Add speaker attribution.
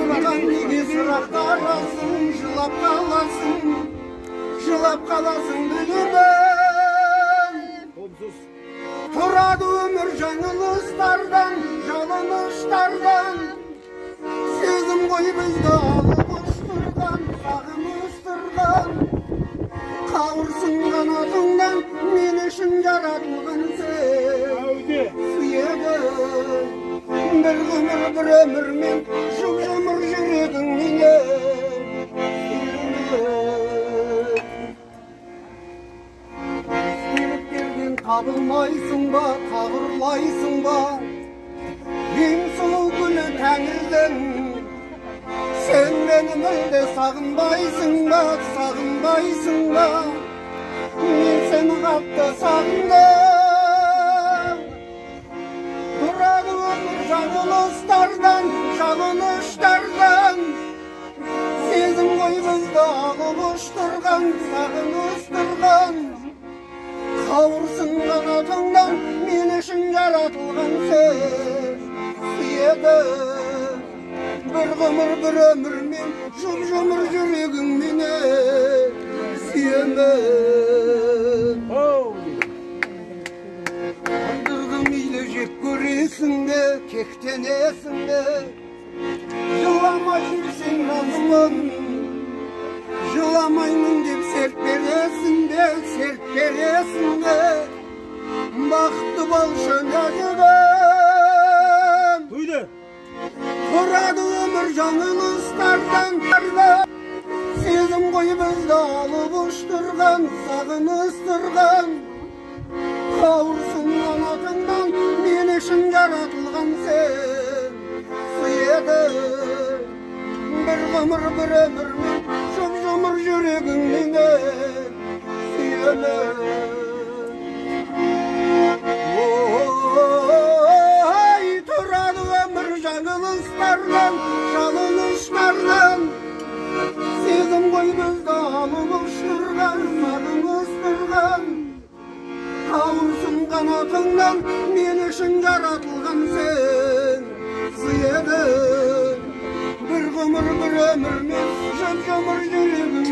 Speaker 1: Mаған неге сұрақ қаласың, жылап қаласың білемін. Тұрады өмір жаңылыстардан, жалыныштардан. Сезім ғой бізді алып ұштырған, сағыныстырған. Қауырсың қанатыңнан, мен үшін жаратылған сен. Сүйеді бір ғұмыр бір өмірмен, жұп-жұмыр жүрегің менен. Істеліп келген табылмайсың ба, қабырлайсың ба? Ең сұлу күні тәңірдің. Сен мені мүлде сағынбайсың ба, сағынбайсың ба? Мен сені қатты сағындым. Тұрады өмір жаңылыстардан, жалыныштардан. Сезім ғой бізді алып ұштырған, сағыныстырған. Қауырсың қанатыңнан, мен үшін жаратылған сен. Сүйеді бір ғұмыр бір өмірмен, жұп-жұмыр жүрегің менен. Сүйемін. Қандырғым үйлі жек көресің бе, кектенесің бе? Жылама жүрсең разымын. Жыламаймын деп серт бересің бе, серт бересің бе? Бақытты болшы нәзігім. Тұрады өмір жаңылыстардан. Сезім ғой бізді алып ұштырған, сағыныстырған. Қауырсың қанатыңнан, мен үшін жаратылған сен. Сүйеді бір ғұмыр бір өмірмен, жұп-жұмыр жүрегің менен. Сүйемін. Тұрады өмір жаңылыстардан, жалыныштардан. Сезім ғой бізді алып ұштырған, сағыныстырған. Қауырсың қанатыңнан, мен үшін жаратылған сен. Сүйеді бір ғұмыр бір өмірмен, жұп-жұмыр жүрегің